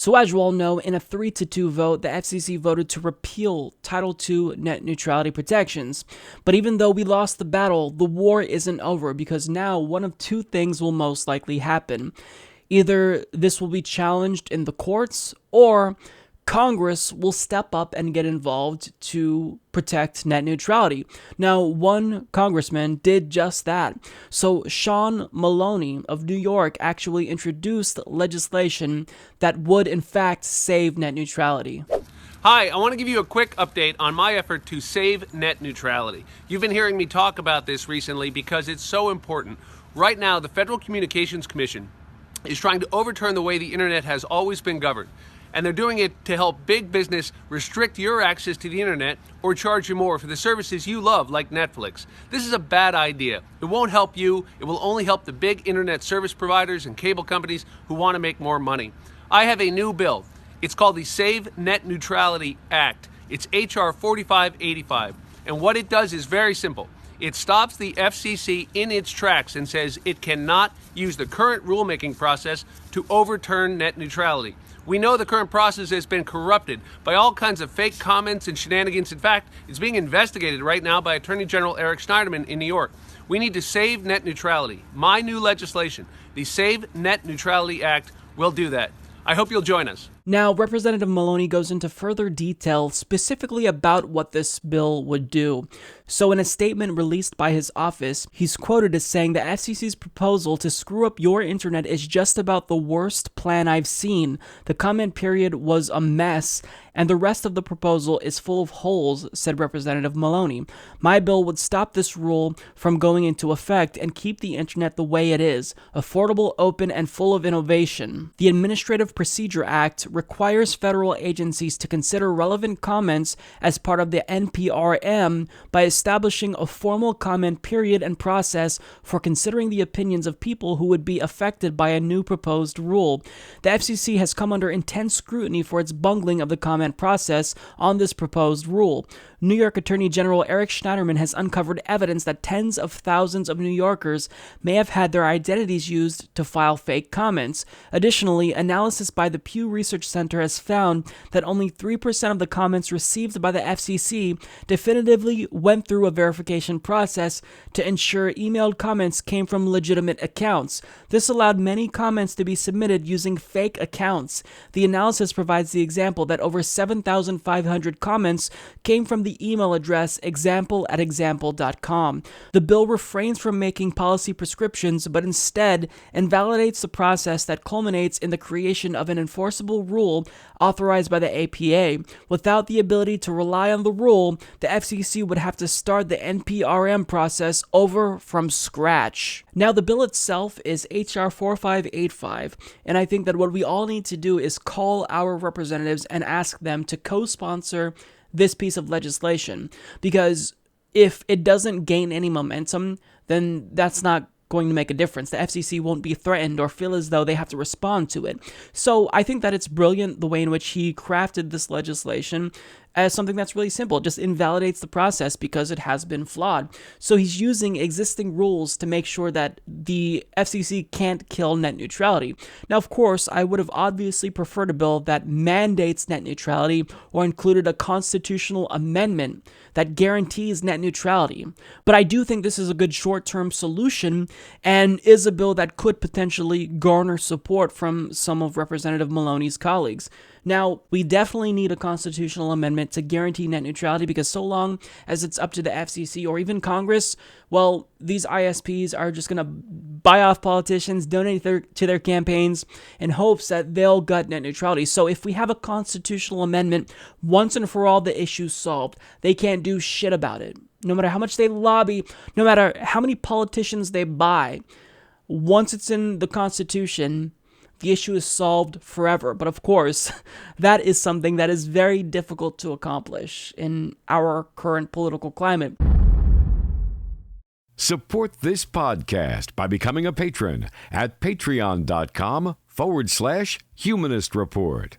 So as you all know, in a 3-2 vote, the FCC voted to repeal Title II net neutrality protections. But even though we lost the battle, the war isn't over, because now one of two things will most likely happen. Either this will be challenged in the courts, or Congress will step up and get involved to protect net neutrality. Now, one congressman did just that. So Sean Maloney of New York actually introduced legislation that would in fact save net neutrality. Hi, I want to give you a quick update on my effort to save net neutrality. You've been hearing me talk about this recently because it's so important. Right now, the Federal Communications Commission is trying to overturn the way the internet has always been governed. And they're doing it to help big business restrict your access to the internet or charge you more for the services you love, like Netflix. This is a bad idea. It won't help you. It will only help the big internet service providers and cable companies who want to make more money. I have a new bill. It's called the Save Net Neutrality Act. It's H.R. 4585. And what it does is very simple. It stops the FCC in its tracks and says it cannot use the current rulemaking process to overturn net neutrality. We know the current process has been corrupted by all kinds of fake comments and shenanigans. In fact, it's being investigated right now by Attorney General Eric Schneiderman in New York. We need to save net neutrality. My new legislation, the Save Net Neutrality Act, will do that. I hope you'll join us. Now, Representative Maloney goes into further detail specifically about what this bill would do. So in a statement released by his office, he's quoted as saying the FCC's proposal to screw up your internet is just about the worst plan I've seen. The comment period was a mess, and the rest of the proposal is full of holes, said Representative Maloney. My bill would stop this rule from going into effect and keep the internet the way it is, affordable, open, and full of innovation. The Administrative Procedure Act requires federal agencies to consider relevant comments as part of the NPRM by establishing a formal comment period and process for considering the opinions of people who would be affected by a new proposed rule. The FCC has come under intense scrutiny for its bungling of the comment process on this proposed rule. New York Attorney General Eric Schneiderman has uncovered evidence that tens of thousands of New Yorkers may have had their identities used to file fake comments. Additionally, analysis by the Pew Research Center has found that only 3% of the comments received by the FCC definitively went through a verification process to ensure emailed comments came from legitimate accounts. This allowed many comments to be submitted using fake accounts. The analysis provides the example that over 7,500 comments came from the email address example@example.com. The bill refrains from making policy prescriptions, but instead invalidates the process that culminates in the creation of an enforceable rule authorized by the APA. Without the ability to rely on the rule, the FCC would have to start the NPRM process over from scratch. Now, the bill itself is H.R. 4585, and I think that what we all need to do is call our representatives and ask them to co-sponsor this piece of legislation, because if it doesn't gain any momentum, then that's not going to make a difference. The FCC won't be threatened or feel as though they have to respond to it. So I think that it's brilliant the way in which he crafted this legislation as something that's really simple. It just invalidates the process because it has been flawed. So he's using existing rules to make sure that the FCC can't kill net neutrality. Now, of course, I would have obviously preferred a bill that mandates net neutrality or included a constitutional amendment that guarantees net neutrality. But I do think this is a good short-term solution and is a bill that could potentially garner support from some of Representative Maloney's colleagues. Now, we definitely need a constitutional amendment to guarantee net neutrality, because so long as it's up to the FCC or even Congress, well, these ISPs are just going to buy off politicians, donate to their campaigns in hopes that they'll gut net neutrality. So if we have a constitutional amendment, once and for all, the issue's solved. They can't do shit about it. No matter how much they lobby, no matter how many politicians they buy, once it's in the Constitution, the issue is solved forever. But of course, that is something that is very difficult to accomplish in our current political climate. Support this podcast by becoming a patron at patreon.com/Humanist Report.